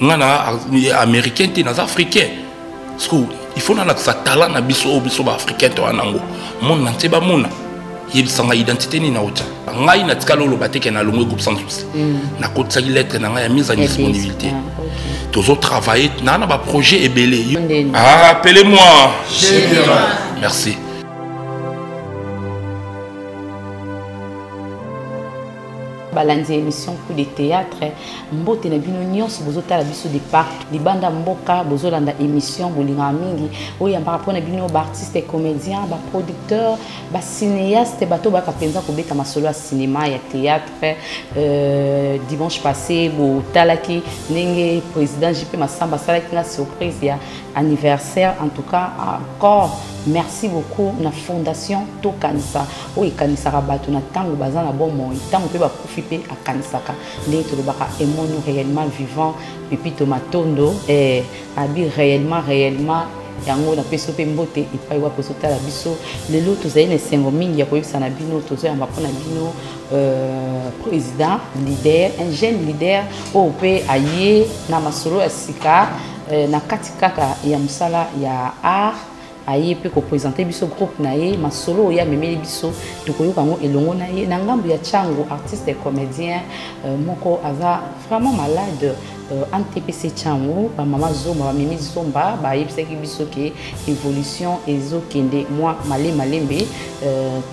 ngana américain te nas africain parce que il faut na ça talent na biso ba africain to anango mon nanté ba mona yebisanga identité ni na ota ngai na tikalo lo bateke na longwe groupe sans souci na kotsaki lettre na ngai ya mise en disponibilité toujours travailler na ba projet ebelé appelez-moi merci. Balanzi émission coup de théâtre mbote na bino nyonso bozota la biso de partout libanda mboka bozolanda émission bolinga mingi oya par na bino ba artiste et comédien ba producteur ba cinéaste bato ba kapenza ko beta masolo ya cinéma ya théâtre dimanche passé bo talaki ndenge président JP Massamba salaki na surprise ya anniversaire en tout cas encore merci beaucoup na fondation Tokanisa o ekanisa bato na tango bazana bon mo tango pe ba profiter a kanisaka ndenge to baka emono réellement vivant Pepito Matondo abi réellement yango na peso pe mbote epai wa peso tala biso lelo tozali na sengo mingi ya koyebisa na bino tozoya mapona bino président leader un jeune leader o pe aye na masolo ya sika na katikaka ya musala ya art aye pe ko présenter biso groupe na ye masolo ya memeli biso tokoyoka ngo elongo na ye na ngambu ya chango artiste et comédien moko aza vraiment malade antpc chango ba mama zomba ba mimi zomba ba yebisaki biso ke évolution ezokende moi malembe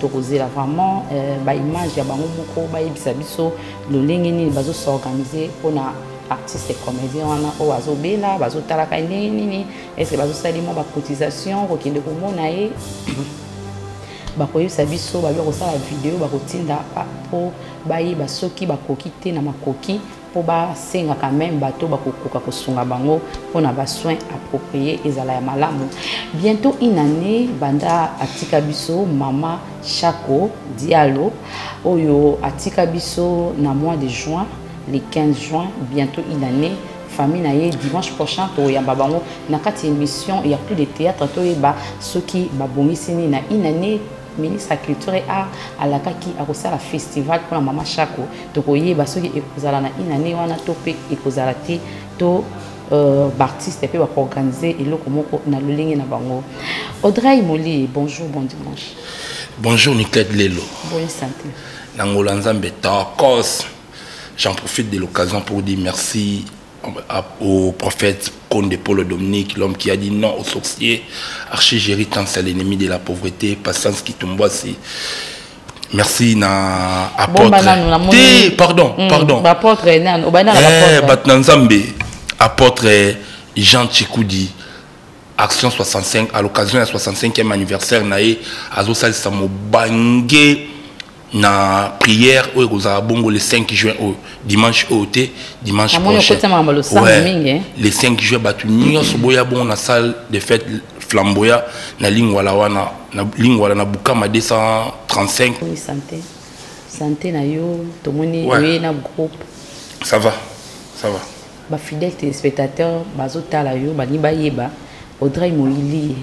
tokozela vraiment ba image ya bango moko ba yebisa biso lolenge nini bazo s'organiser pona artiste et comédien wana o azobela bazotalaka ndenge nini est-ce que bazosalimo ba cotisation kokende komona ye bakoyebisa biso babia kosala video bakotinda po bayeba soki bakoki te na makoki po basenga quand même bato bakokoka kosunga bango mpona basoin approprié ezala ya malamu bientôt une année banda atika biso mama Chako Diallo oyo atika biso na mois de juin le 15 juin, bientôt une année, famille naïe dimanche prochain, to yamba bango na kati émission, il y a plus de théâtre, to yeba ceux qui babongi sini na une année ministre de la culture et art à la kaki a la festival pour la mama Chako, to yeba ceux qui ekozala na une année wana topé ekozala te to artiste peut organiser et le komoko na lolenge na bango. Audrey Moli, bonjour, bon dimanche. Bonjour Nicolas Lelo. Bonne santé. Nangola Nzambe Takos. J'en profite de l'occasion pour dire merci au prophète Conde Paul Dominique, l'homme qui a dit non aux sorciers, Archigérie tant c'est l'ennemi de la pauvreté, patience qui tombe aussi. Merci na apôtre. Pardon. Apôtre Jean Tchikoudi, Action 65 à l'occasion du 65e anniversaire naé azo sal samo bangé na prière au bongo le 5 juin au dimanche dimanche prochain le 5 juin batu nyonso boya bon na salle de fête flamboya na lingwala wana na Bukama 235. Oui, santé na yo tomoni oui na groupe ça va ba fidèles téléspectateurs bazotala yo bani bayeba Audrey Moili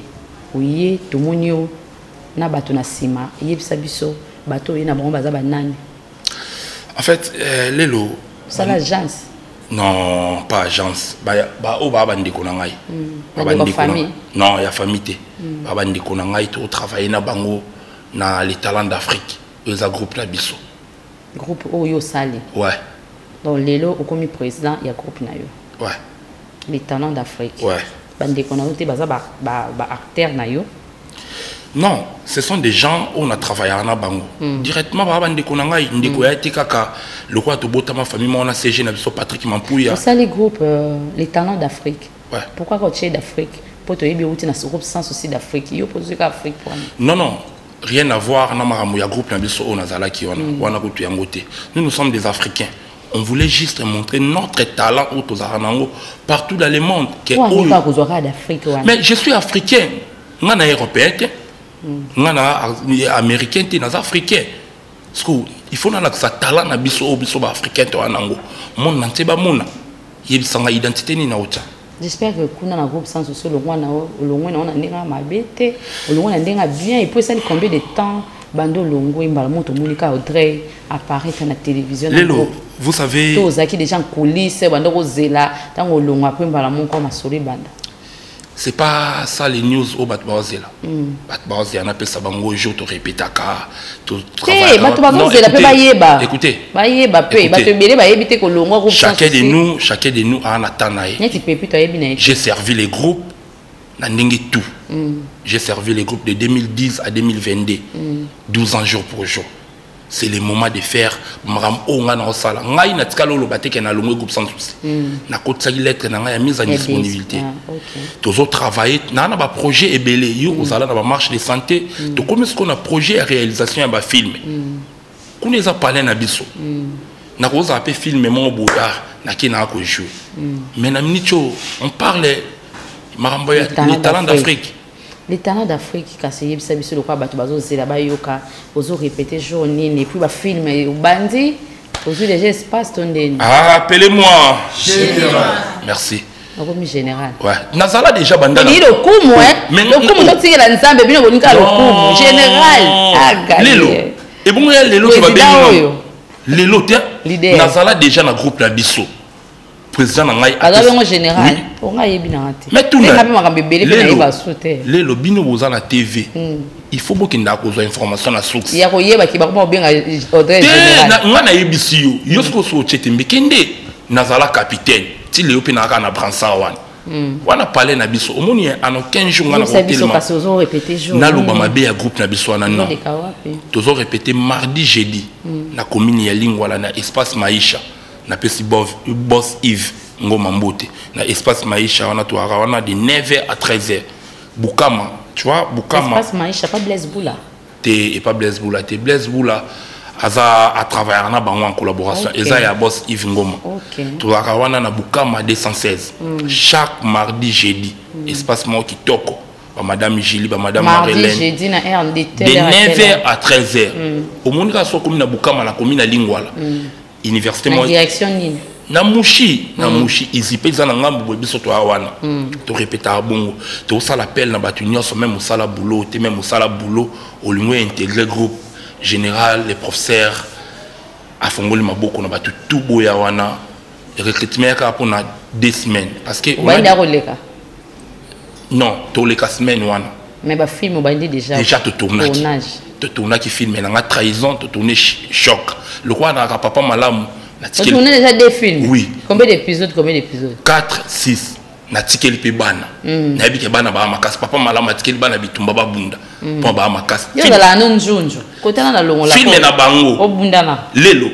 oui tomoni yo na bato na sima yebisa biso bateau et n'abron baza banane. En fait, Lelo. C'est l'agence. Non, pas agence. Au bandi konangai. Famille. Non, il y a famille. Bandi konangai to travailler na bango na les talents d'Afrique. Ils a groupe la biso. Groupe Oyo Sali. Ouais. Donc Lelo au comme président il y a groupe na yo. Ouais. Les talents d'Afrique. Ouais. Bandi konangai te baza ba acteur na yo. Non, ce sont des gens où on a travaillé en Abango. Directement, le roi de Botama famille, on a CG, Patrick Mampouya. C'est les groupes, les talents d'Afrique. Ouais. Pourquoi quand tu es d'Afrique? Pour te dire que tu as ce groupe sans souci d'Afrique. Il y a posé qu'Afrique. Non, rien à voir. Il y a un groupe nous sommes des Africains. On voulait juste montrer notre talent partout dans le monde. Mais je suis africain. Je suis européen. Américain, africain. Il faut que ça talent na biso africain to anango. Mon entier ba mona. Il sanga identité ni na ota. J'espère que kuna na groupe sans souci le roi na on a ndenga mabete, le roi na ndenga bien et puis ça combien de temps bando longo imbala moto monika Audrey apparaître na télévision. Lelo vous savez to ozaki déjà en coulisses banda ko zela tango longa pe mbala mon ko masoli banda. C'est pas ça les news au Batbazela. Batbazela, on appelle ça bango jour, tu répètes à car, tu travailles. Écoutez, chacun de nous a un atteint. J'ai servi les groupes, tout. J'ai servi les groupes de 2010 à 2022, 12 ans jour pour jour. C'est le moment de faire maram onga na osala ngai na tikalo lo bateke na longo groupe sans souci na kotsa lettre na ngai mise en disponibilité tous autres travailler na ba projet ebelé yo osala na ba marche de santé to comme ce qu'on a projet à réalisation ya ba film kuneza parler na biso na koza apé film mon boda na kina ko jouer mais na minicho on parle marambo ya les talents d'Afrique. Les talents d'Afrique, quand c'est yébisa biso le quoi batu bazo zela ba yoka, ozo répéter jour nini, puis ba film au bandi, ozo déjà espace tondeni. Ah, appelez-moi général. Merci. Comme général. Ouais. Nazala déjà banda. Il le coup moi. Le coup moi tire la nzambe bino bonika le coup général. Ah Lelo. Et bon lelo tu vas bien. Lelo tiens. Nazala déjà na groupe la biso. Président ngai alors général on a yebi na ate mais tout na ma bébé les ba sauter les lobino boza na TV il faut beaucoup ndakoza information na source ya ko yeba ki ba ko benga ordre général nga na yebisi yo yosko so chete mbekende nazala capitaine ti le opi na ka na bransa wana parler na biso omoni en 15 jours nga na hotel ma parce que répéter jour na loba mabe ya groupe na biso wana non tozo répéter mardi jeudi na commune ya Lingwala na espace Maisha na pesi boss Yves Ngoma Mbote na espace Maisha wana to wana de 9h à 13h Bukama tu vois Bukama espace Maisha pas Blaise Boula et pas Blaise Boula te Blaise Boula aza à travailler na bango en collaboration eza ya boss Yves Ngoma to wana na Bukama 216 chaque mardi jeudi espace mo kitoko ba madame Julie ba madame Marilène jeudi na RD de 9h à 13h au monde ka so commune na Bukama na commune na Lingwala université moi direction nini na mushi izipe za na ngambu biso to awana to répéter bongo to ça l'appel na batu nyonso même au sala boulot te même au sala boulot au lingwe intégrer groupe général les professeurs a fongoli maboko na batu tout boya wana recrutement ka pour na 2 semaines parce que on a roleka non to le semaine wana mais ba film ba déjà to tournage qui filme na trahison to tourner choc le quoi na papa malamu na ticket on a déjà des films oui combien d'épisodes 4 6 na ticket pe bana na bi ke bana ba makasi papa malamu ticket bana bitumba ba bunda po ba makasi yo la non njunjo kotana na longo la film na bango o bunda na lelo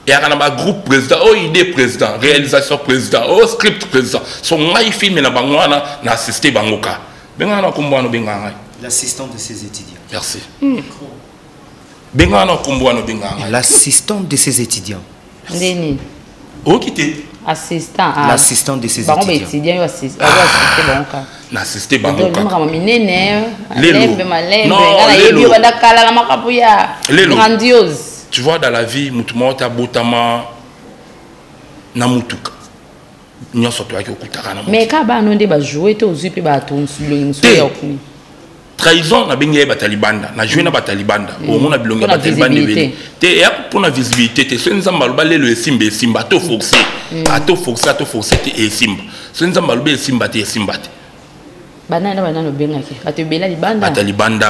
et akana ba groupe président o idée président réalisation président o script président so ngai film na bango na assister bango ka benga na kumbano benga ngai l'assistant de ses étudiants. Merci. L'assistant de ses étudiants. Ndeni. O kité. Assistant. L'assistant de ses étudiants. Étudiant assister banka. Na assister banka. Donc mama minene. Lembe malembe. Ngala yebi banda kala na makapu ya. Grandiose. Tu vois dans la vie mutu mota botama na mutuka. Nyonso to akokutaka na. Mais ka ba no nde ba jouer to ozupi ba to nsulungu ya okuni. Trahison na bengi ba talibanda na jouer na ba talibanda au mona bilonga ba talibanda te ya pour la visibilité te so nzamba lo balelo esimba esimba to foxé te esimba so nzamba lo be esimba te banana no bengaki atebela libanda ba talibanda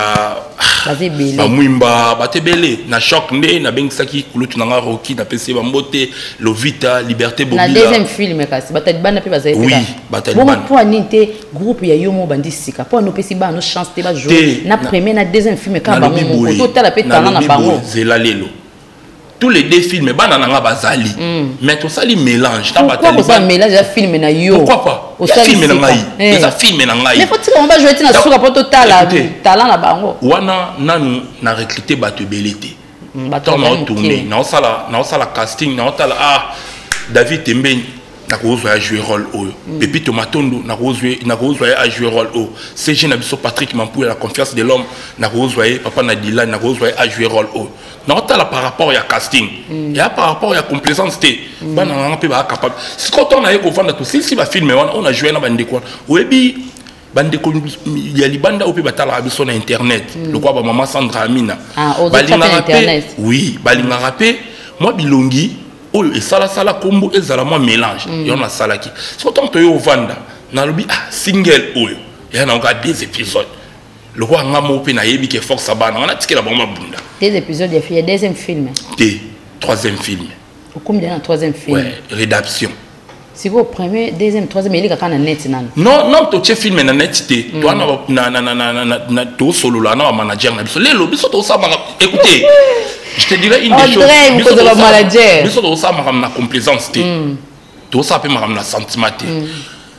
bazebele ba mwimba batebele na choc nde na bengisaki kulutu na Rocky na PC ba mbote Lovita Liberté Bobila na deuxième film kasi batalibanda pe bazai oui batalibanda bon pour ninte groupe ya yomo bandisika pour no pesi ba no chance te ba jouer na premier na deuxième film ka ba mo ko tala pe talent na bango zela lelo tous les deux films bana nanga bazali mais tout ça li mélange ta batalibanda pourquoi ça mélange la film na yo pourquoi pas au film na ngai ça film na ngai mais faut que on va jouer na suka pour total talent na bango wana nanu na recruter bato belité bato na tourner na osala casting na otala David Tembeni na kozwa jouer rôle o Pepito Matondo na kozwa jouer rôle o CG na biso Patrick Mampou la confiance de l'homme na kozwa papa na Dylan na kozwa jouer rôle o na otala par rapport à casting ya par rapport à complaisance te bana nga pe ba capable si quand on a ko vendre tout si ba film on a joué na bande quoi webi bande ko ya libanda ope batala biso na internet le quoi ba maman Sandra Amina balinga internet oui balinga rapé moi bilongi oyo esala sala kombo ezala moi mélange yo na salaki so tant to yo vanda na lobi single oyo ya na nga 2 épisodes le roi ngamo pe na yebi ke force abana on a tikela bango mabunda 2 épisodes il y a deuxième film et troisième film combien dans troisième film ouais rédaction c'est quoi premier deuxième troisième il y a quand net nan non to che film na net té to na to solo là na manager na biso lelo biso to sa écoutez je te dirais une des choses biso to manager biso to sa na complaisance té to sa pe na sentiment té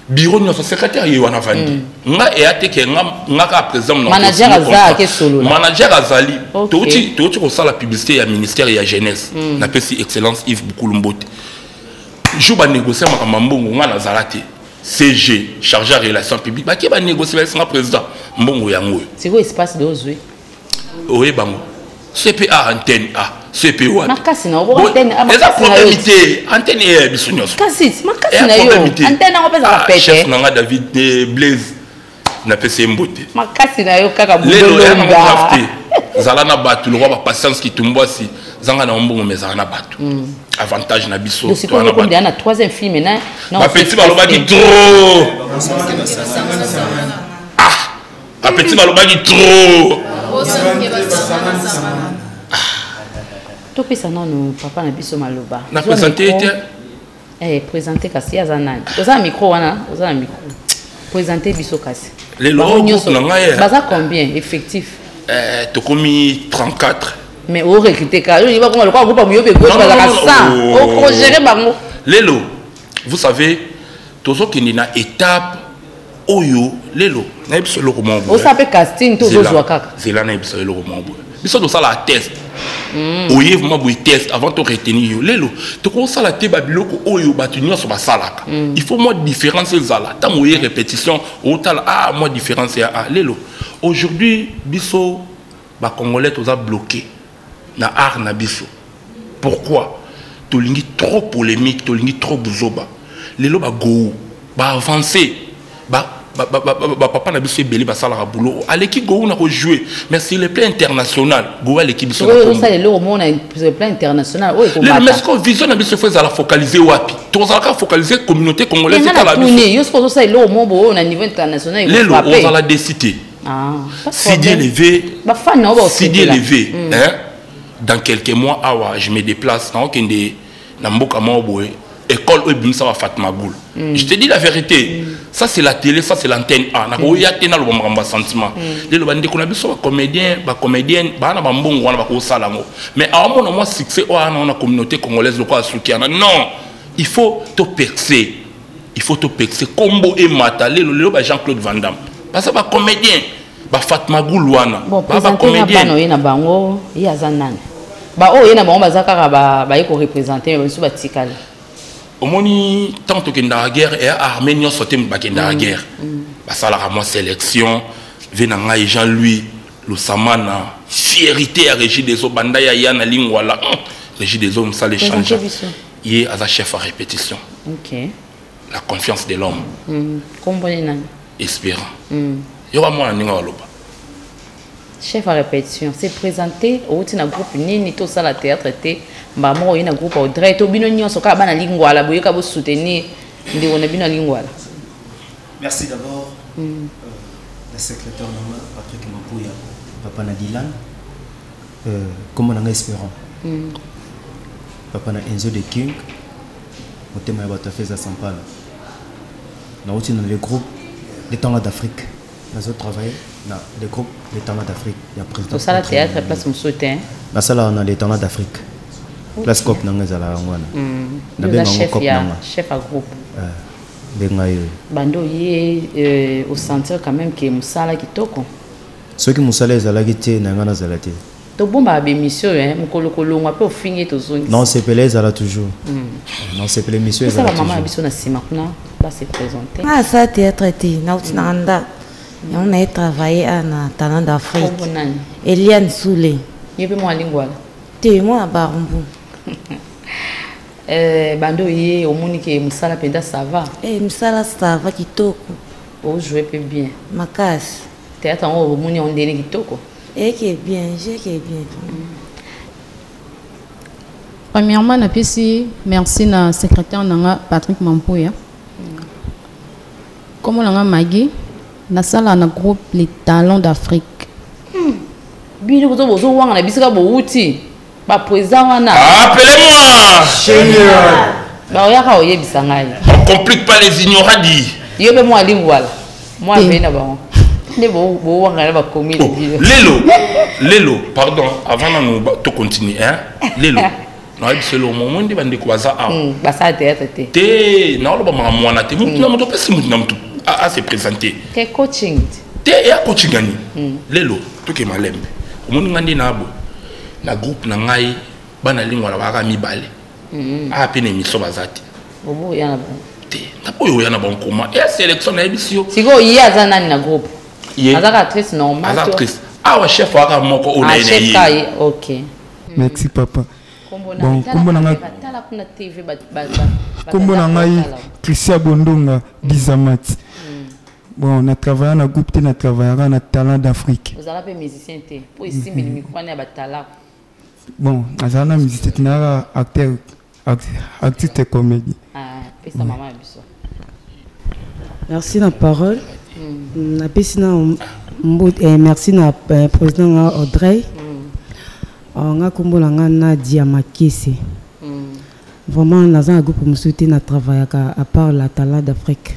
bureau de notre secrétaire Yohana Vandi nga et ate ke nga ka président manager azali ke solo manager azali to ko sala publicité ya ministère ya jeunesse na pesi excellence Yves Bukulumbote jour ba négocier ma mbongo nga na zalate CG chargé de relations publiques ba ki ba négocier avec son président mbongo yango c'est quoi espace de ozwe oye bango CPA antenne A CPA wa makasi na obo antenne eza probabilité antenne e bisonyos kasi makasi na yo antenne ngo pesa ka pete chef nanga David Blaise na pese mbote makasi na yo kaka bulonga zala na batu le roi ba patience qui tumbwasi zanga na mbongo mezala na batu avantage na biso to na batu na troisième film na ba petit baloba ki trop ba petit baloba ki trop to pesa nanu papa na biso maloba na présenter présenter kasi azanani oza micro wana oza na micro présenter biso kasi les logos na ngai baza combien effectif tokomi 34 mais au recruter ka yo ba ko ko groupe moyobe ko baza ka 100 o gérer bango lelo vous savez tozo kindi na étape oyo lelo na biso loko mombo o sape casting to zo kaka zela na biso loko mombo biso to sala test oye vraiment boy test avant de retenir yo lelo to ko sala te ba biloko oyo batu nyonso ba salaka il faut moi différence zala ta moye répétition o tala moi différence ya lelo aujourd'hui biso ba congolais toza bloqué na art na biso pourquoi to lingi trop polémique to lingi trop buzoba lelo ba go ba avancer papa na biso ebeli basala ka boulot aleki go na ko jouer mais sur le plan international go aleki biso na ça le mona sur le plan international o le mais ce vision na biso faut la focaliser wapi to za ka focaliser communauté congolaise ka la biso yo ce ça le mo na niveau international il faut frapper on la décider Sidi élevé ba fan na ba Sidi élevé dans quelques mois je me déplace dans okende na mboka moboé école Ebimsa wa Fatma Goul. Je te dis la vérité. Ça c'est la télé, ça c'est l'antenne A. Na ko yate na lo bamba sentiment. Les lo bande ko na biso ba comédienne, ba na bambongo wana ba ko sala ngo. Mais à un moment moi succès o na communauté congolaise lo ko asukiana. Non, il faut te percer. Il faut te percer combo et mata le ba Jean-Claude Van Damme. Parce que ba comédien, ba Fatma Goul wana. Ba comédien na ina bango, ya zanana. Ba o ina bango bazaka ba yeko représenter ba su ba tikala. Omoni tant que la guerre et Arménien sauté la guerre. Ça la moi sélection venanga et Jean-Louis le samana fierté à Régie des eaux bandaya yana lingwala Régie des hommes ça les change. Il est à chef à répétition. OK. La confiance de l'homme. Combien espérant. Yo va moi ninga waloba. Chef à répétition, c'est présenté au tina groupe nini to ça la théâtre té mbamo ina groupe au direct to bino nyonso ka bana lingwala boyeka bo soutenir ndi wona bino lingwala. Merci d'abord le secrétaire normal Patrick Mapouya papa Nadilan comme on en espérant. Papa na Enzo de King motema ya bato feza sampala. Na outi dans le groupe des temps d'Afrique. Nous avons travaillé dans le groupe des talents d'Afrique. Il y a président. Ça la théâtre place mon soutien. La salle on a les talents d'Afrique. Place cop nanga zala ngwana. Na benga chef à groupe. Benga yo. Bando yé au sentir quand même que musala kitoko. Ceux qui musala zala kité nanga na zala té. To bomba ba émission mukolo kolongwa pe ofingi to zongi. Non c'est pelé zala toujours. Non c'est pelé émission zala. Ça maman biso na sima kuna ba se présenter. Ah ça théâtre té na utinanda. On a travaillé à Talent d'Afrique. Eliane Soulé. Tu es moi lingwala. Tu es moi Barumbu. Bando yé au monique musala penda ça va. Musala ça va kitoko. Oh jouer peu bien. Makas. Théâtre au moni on délé kitoko. Qui est bien, j'ai qui est bien. Premièrement, merci na secrétaire nanga Patrick Mampuya. Comme on Maggie, na sala na groupe Les Talents d'Afrique. Bino bozo bozo wanga na bisika bouti. Ba président wana. Appelez-moi. Génial. Ba oyaka oyebisa ngai. On complique pas les ignorants dit. Yo be moi lingwala. Moi be na ba. Ne bo wanga na ba komi Lelo, pardon, avant nous to continuer hein. Lelo. Non, c'est le moment de bande ko baza a. Ba sa théâtre té. Té, na lo ba mwana té. Mutu na moto pesi mutu na mutu a se présenter. Té coaching. Té ya coaching gani. Lelo, to ke malembe. Omoni ngandi na abo. Na groupe na ngai bana lingwala ba ka mibale. A pe na émission bazati. Bobo yana ba. Té, na po yo yana ba nkoma. Et sélection na ebisio. Siko yi azana na groupe. Azaka actrice normale. Azaka actrice. Ah wa chef wa ka moko o na chef kai, OK. Merci papa. Bon, kombo na ngai kombo na ngai Christian Bondonga Gizamati. Bon, on a travaillé dans groupe, on a travaillé dans Talent d'Afrique. Vous avez un musicien, pour ici, mais le micro, on a talent. Bon, on a un musicien, on a acteur, artiste et comédie. Ah, et sa maman est bien. Merci la parole. Merci na président Audrey. On a combo na Diamakisi. Vraiment, on a un groupe pour me soutenir à travailler à part la Talent d'Afrique.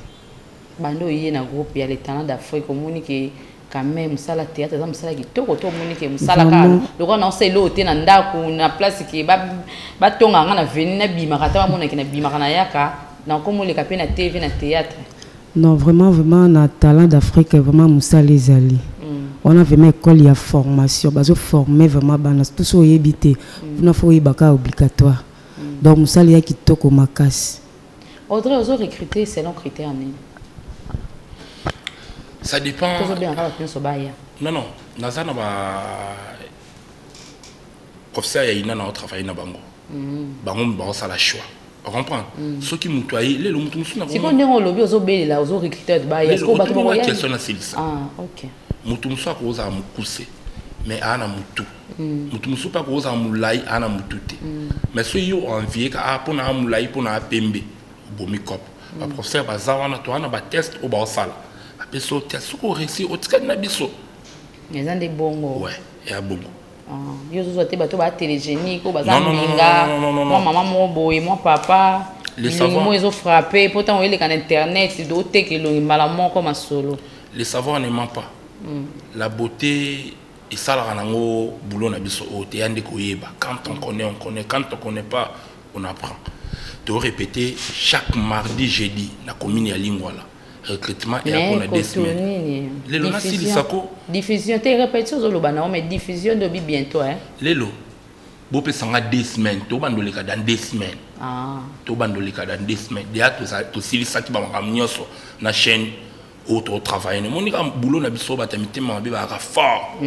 Bando y a un groupe, il y a les Talents d'Afrique, qui quand même ça la théâtre, ça qui tout autour de ça la car. Le roi non c'est l'autre nanda pour na place qui ba tonga na venir na bima kata ba mona qui na bima kana yaka na comme les capé na TV na théâtre. Non, vraiment na Talent d'Afrique vraiment Moussa les ali. On a vraiment école, il y a formation, bazo former vraiment banas tout ça yébité. On a faut yibaka obligatoire. Donc Moussa il y a qui toko makas. Audrey aux recruter selon critères né. Ça dépend. Non, non. Nazana ba professeur ya ina na travailler na bango. Bango ba ça la choix. On comprend. Ceux qui mutuaye les mutu musu na bango. Si on est au lobby aux obéis là aux recruteurs de ba est-ce qu'on va trouver question na silisa. Ah, OK. Mutu musu ko za mukuse. Mais ana mutu. Mutu musu pa ko za mulai ana mutute. Mais ceux yo envier ka a pona mulai pona pembe. Bomi cop. Ba professeur ba za wana to ana ba test au ba sala. Peso tia soko réussi au tika na biso. Les gens des bongo. Ouais, et à bongo. Yo zo te bato ba télégénique ko baza minga. Moi maman mo boy, moi papa. Les savoirs. Moi ils ont frappé, pourtant on est sur internet, c'est doté que le malamon comme solo. Les savoirs ne mentent pas. La beauté et ça la rango boulot na biso o te yande ko yeba. Quand on connaît, on connaît. Quand on connaît pas, on apprend. De répéter chaque mardi, jeudi na commune ya Lingwala. Recrutement et après on a des semaines. Lelo na sili sako. Diffusion, tu répètes sur le banana, mais diffusion de bientôt hein. Lelo. Bo pe sanga 2 semaines, to bandoleka dans 2 semaines. Ah. To bandoleka dans 2 semaines. Déjà to sili saki ba nyoso na chaîne autre travail. Ne monika boulot na biso batamite mabe ba ka fort.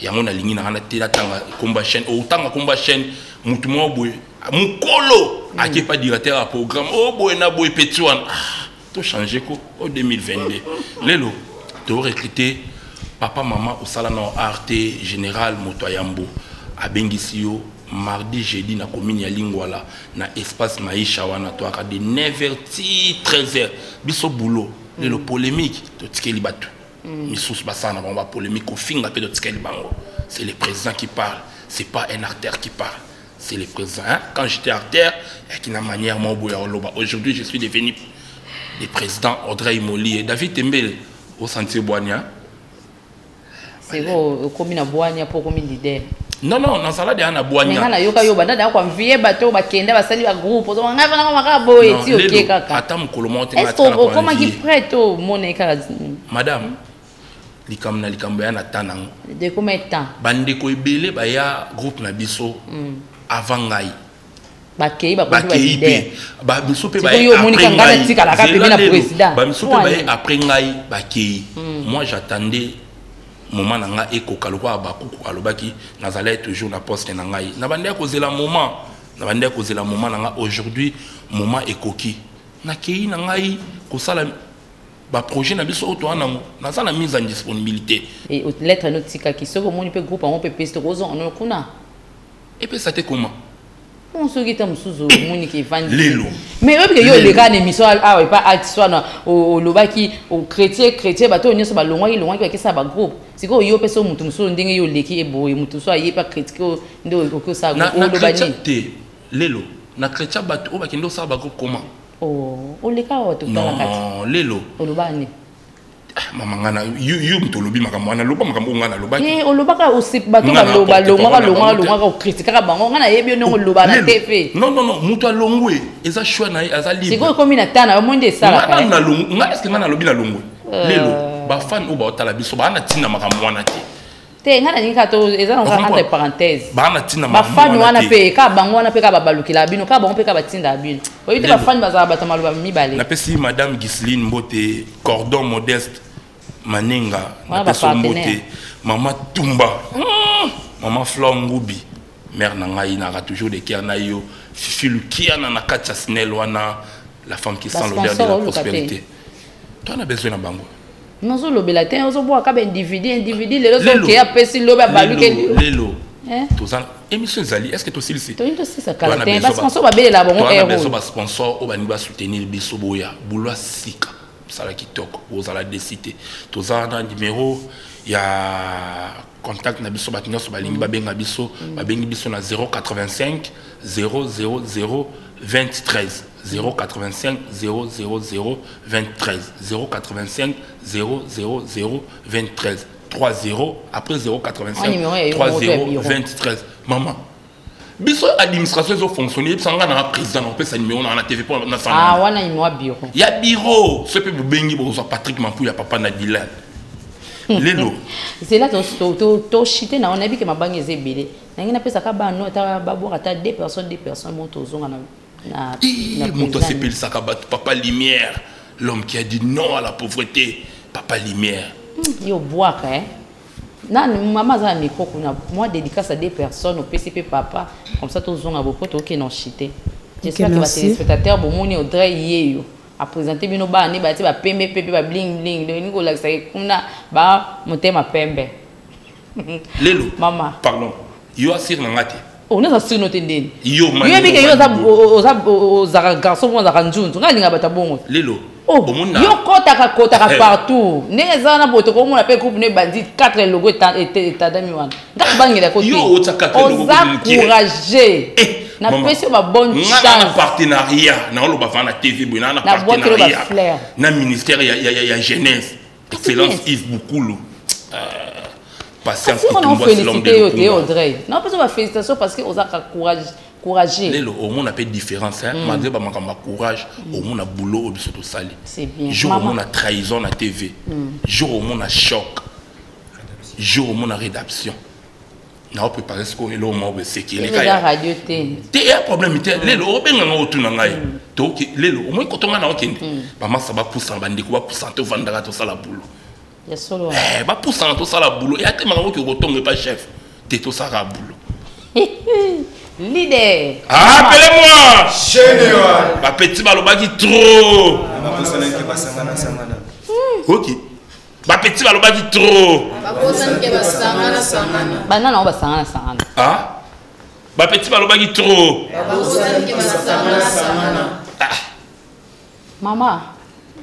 Yango na lingi na kana tela tanga komba chaîne, o tanga komba chaîne mutu mo boy. Mukolo ake pas directeur à programme. Oh boy na boy petuan. Tout changer quoi au 2022. Lelo, tu recruter papa maman au salon Arte général Motoyambo à Bengisio mardi jeudi na commune ya Lingwala na espace Maïcha wana to aka de 9h 13h biso boulot lelo polémique to tikeli batu misous basana ba polémique au finga pe to tikeli bango. C'est le président qui parle, c'est pas un acteur qui parle. C'est le président. Hein? Quand j'étais acteur, il y a une manière mon boya oloba. Aujourd'hui, je suis devenu le président Audrey Moli et David Tembele au Sentier Boania. C'est bon, comme une Boania pour comme leader. Non, non, dans ça, il y a un Boania. Mais il y a un banda d'accord, vieux bateau, bakenda, basali ba groupe. On a pas boy, ti ok kaka. Attends, Kolomonte. Est-ce que comment qui prête au moneka? Madame, likamna likamboya na tanang. De combien de temps? Bande ko ebele ba ya groupe na biso avant ngai. Bakei ba leader. Ba biso pe ba après ngai bakei. Moi j'attendais moment nanga eko kalokwa bakuku alobaki nazala toujours na poste na ngai. Na bande ko zela moment. Na bande ko zela moment nanga aujourd'hui moment ekoki. Na kei na ngai ko sala ba projet na biso auto anango na ça la mise en disponibilité et lettre notika qui soko moni pe groupe on peut pester aux on kuna et puis ça te comment on se dit comme sous moni qui vend Lelo. mais eux que yo les gars émission ah ouais pas soit au loba qui au chrétien bato nyo so ba longwa qui ça ba groupe c'est que yo peso mutu muso ndenge yo leki e boye mutu so aye pas critiquer ndo ko ça na chrétien te lelo na chrétien bato o ba kendo ça ba groupe comment oh o leka o to kala kati non lelo o lobani mama ngana you mtolobi makambo na loba makambo ngana loba o loba ka o sip bato ba loba longwa ko critiquer ka bango ngana yebi no loba na TV non mutu alongwe eza choix na eza libre c'est quoi comme na tana o monde sala ka na longwe ngana est-ce que ngana lobi na longwe lelo ba fan o ba otala biso ba na tina makambo wana te ngana ninga to eza entre parenthèse ba na tina ba fan wana pe ka bango wana pe ka babalukila bino ka bango pe ka batinda bino oyite ba fan baza bata maluba mibale na pesi madame Ghislaine Mbote cordon modeste Manenga na pesi Mbote mama Tumba maman Flore Ngubi mère na ngai na toujours de cœur na yo Fifi Lukiana na Katia Snell wana la femme qui sent l'odeur de la prospérité toi on a besoin na bango non zo lobela te zo boa ka ba individu les autres qui a pesi loba baluke lelo tozana émission zali est-ce que to silisi to into sisa kala te parce qu'on so ba belela bongo héros to ba sponsor o ba ni ba soutenir biso boya bulwa sika sala kitoko ozala décité tozana numéro ya contact na biso ba kinyo so ba lingi ba benga biso ba bengi biso na 085 000 23 085 000 23 085 000 23 30 après 085 30 23 maman biso administration zo fonctionner sanga na président on peut ça numéro na TV pour na sanga ah wana numéro bureau ya bureau ce peut bengi bo so Patrick Mampou ya papa na Dylan lelo c'est là to chité na on a vu que ma banque est belé na pesa ka ba no ta ba boire ta deux personnes monto zonga na monto s'appelle ça papa Lumière l'homme qui a dit non à la pauvreté papa Lumière yo boire hein na maman za micro kuna moi dédicace à des personnes au PCP papa comme ça to zonga beaucoup to que non chité j'espère que va téléspectateur bo moni Audrey yeyo a présenter bino ba ni ba ti ba pembe pepe ba bling bling de ni ko la sai kuna ba motema pembe lelo mama pardon yo asir na ngati on a sur notre ndeni yo man yo bi ke yo za garçon mo za kanjunzu ngalinga bata bongo lelo yo kota ka partout neza na boto ko mona pe groupe ne bandit 4 logo etadami wana ngaka bangela ko yo otaka logo encourager na pesi ba bonne chance na partenariat na lo ba na TV bona na partenariat na ministère ya jeunesse excellence Yves Boukoulou patience on féliciter Audrey non pas félicitations parce que osaka courageux lelo au monde a pas de différence hein malgré ba makamba courage au monde a boulot au biso to sali c'est bien jour au monde a trahison na TV jour au monde a choc jour au monde a rédaction na préparer ce que lo mo be sekile ka radio te un problème te lelo o benga ngo tuna ngai to lelo au moins ko tonga na okende ba masa ba poussa ba ndiko ba poussa to vandaka to sala boulot ya solo ba poussa to sala boulot ya te manga ko tonga pas chef te to sala boulot leader appelez-moi général ba petit balobaki trop OK ba petit balobaki trop ba nana ba sangana ah ba petit balobaki trop mama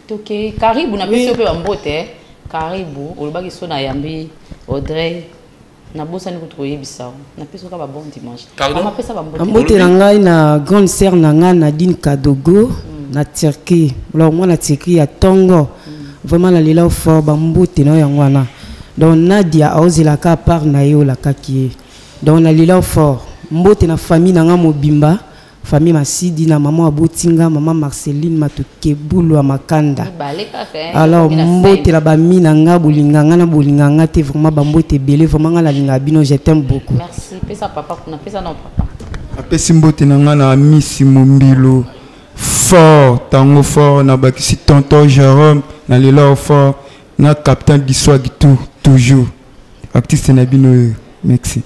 toke karibu na pesi pe mbote karibu olobaki so na yambi Audrey na bosa ni kutroye bisao na pesi ka ba bon dimanche mama pesa ba mbote na ngai na grande sœur na ngai Nadine Kadogo na Turquie alors moi na Turquie ya Tongo vraiment la lela fort ba mbote na yangwana donc Nadia aozela ka part na yo la kakie donc na lela fort mbote na famille na nga mobimba famille Masidi na maman Abotinga maman Marceline Matoke Bulu à Makanda alors mbote la bami na nga bolinganga na bolinganga te vraiment ba mbote belé vraiment nga la linga bino je t'aime beaucoup merci pesa papa kuna pesa non papa apesi mbote na nga na Miss Mombilo fort tango fort na bakisi tonton Jérôme na lela fort na capitaine du soir tout toujours artiste na bino merci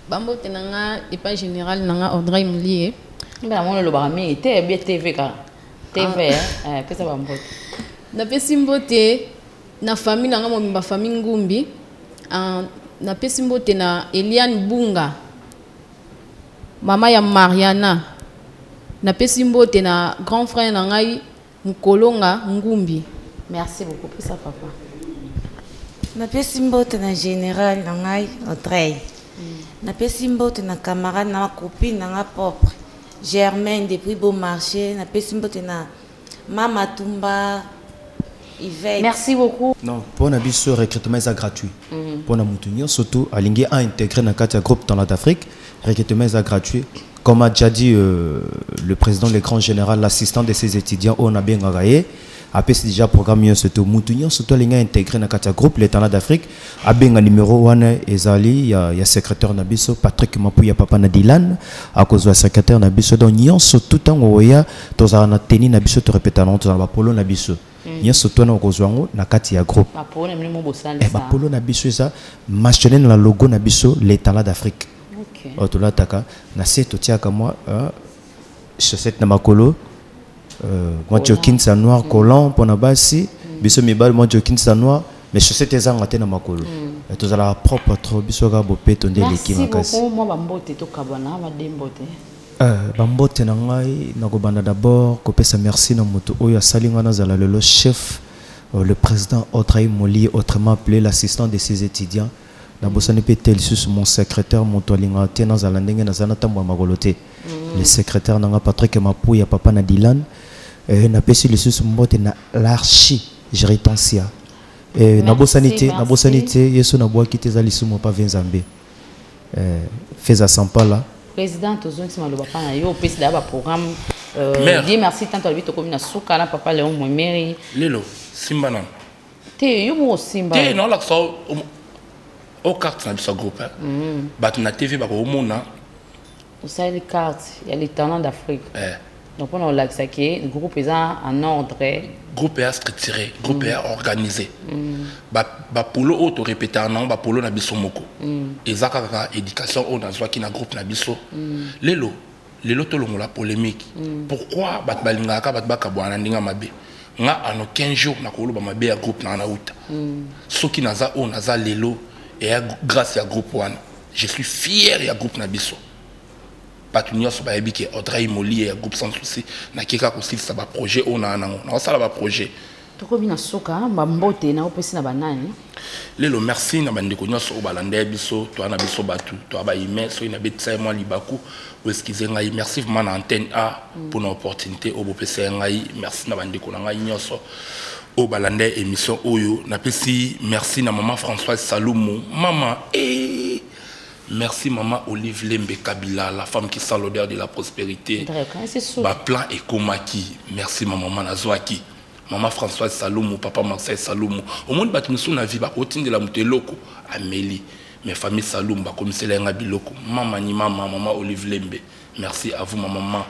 bambote nanga epa général nanga Audrey Moulier ngana mono lo ba mi te bien TV ka TV pesa bambote na pesi mbote na famille nanga mo ba famille ngumbi na pesi mbote na Eliane Bunga Maman ya Mariana. Na pesi mbote na grand frère na ngai Mukolonga Ngumbi. Merci beaucoup pour ça, papa. Na pesi mbote na général na ngai Audrey. Na pesi mbote na camarade na copine na propre Germaine depuis Beaumarchais. Na pesi mbote na Mama Tumba Yvette. Merci beaucoup. Non, pour un ce recrutement est gratuit. Pour nous surtout à l'ingé à intégrer dans le groupe dans l'Afrique, recrutement est gratuit. Comme a déjà dit le président, le grand général, l'assistant de ses étudiants, on a bien gagné. Après, c'est déjà programmé surtout Moutunion, surtout les gens intégrés dans le groupe, les talents d'Afrique. A bien un numéro 1, Ezali, il y a secrétaire Nabiso, Patrick Mapouya, Papa Nadilan, à cause de la secrétaire Nabiso. Donc, il y a surtout temps où il y a, dans un tennis Nabiso, tu répètes à l'entrée dans la polo Nabiso. Il y a surtout dans le Katia groupe. Polo Nabiso, ça, mentionné dans le logo Nabiso, les talents d'Afrique. Autola taka na seto tia moi chaussette na makolo moi jogging sa noir collant pour na basi biso mibal moi jogging sa noir mais chaussettes ezanga te na makolo to za la propre trop biso ga bopé to ndeli ki makasi merci moi bambote to kabana ba dembote bambote na ngai na ko banda d'abord ko pesa merci na moto oyo asalinga na zala le chef le président Audrey Moli, autrement appelé l'assistant de ses étudiants. Mon secrétaire, mon toilinga, le secrétaire n'a Patrick Mapouya, Papa Nadilan, n'a pas su le sous l'archi géritancia. Nabosanité, yeso na bois qui te zalisu mo pa venzambe. Fais à Sampala. Président Tozon qui m'a le papa na yo pesi da ba programme Dieu merci tant à comme na souka na papa Léon mo mairie. Lelo Simbanan. Te yo mo Simba. Te non la so au carte na ce groupe. Bat na TV ba ko mona. Vous savez les cartes, il y a les talents d'Afrique. Donc on a l'accès qui le groupe est en ordre. Groupe est structuré, groupe est organisé. Ba polo auto répéter en nom, ba polo na biso moko. Ezaka ka éducation on a soit qui na groupe na biso. Lelo to longo la polémique. Pourquoi bat balinga ka bat ba ka bwana ndinga mabe. Nga en 15 jours na ko lo ba mabe ya groupe na na uta. Soki naza on naza lelo et grâce à groupe one, je suis fier ya groupe na biso. Patunion so ba ebiki Audrey Moli et groupe sans souci na keka ko sil sa ba projet on a na sala ba projet to ko bina soka ba mbote na opesi na banani lelo merci na bandeko nyonso o balande biso to na biso batu to ba email so ina betsa moi libaku o excusez ngai merci vraiment na antenne A pour l'opportunité o bopesa ngai merci na bandeko na ngai nyonso o balande émission oyo na pesi merci na maman Françoise Saloumou maman merci maman Olive Lembe Kabila, la femme qui sent l'odeur de la prospérité. Ba plan et komaki. Merci maman Manazouaki. Maman Françoise Saloumou, papa Marcel Saloumou. Au monde batimiso na vie ba otine de la muteloko Amélie. Mes familles Saloum ba commissaire lenga biloko. Maman ni maman Olive Lembe. Merci à vous maman.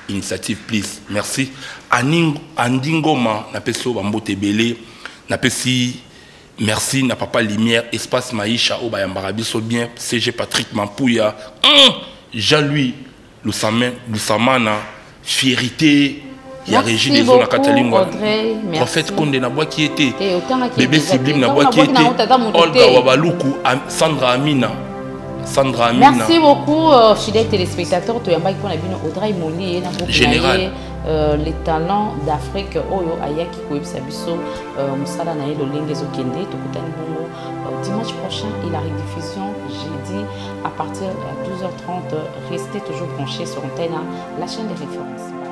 Initiative please. Merci Andingoma na peso ba mbote belé. Na pesi merci na papa Lumière, espace Maïcha au Bayambarabiso bien, CG Patrick Mapouya, Jean-Louis Lusamana, fierté, il y a Régine des zones à Katalingwa, prophète Konde Nabwa qui était, bébé Siblim Nabwa qui était, Olga Wabaluku, Sandra Amina. Merci beaucoup, fidèles téléspectateurs. Tu as Audrey Moli Général. Les talents d'Afrique, Oyo Ayaki Kouibsabiso, Moussala Naï, le Lingezo Kende, Tokutani Bongo. Dimanche prochain, il a rediffusion jeudi à partir de 12h30. Restez toujours branchés sur Antenne, la chaîne des références.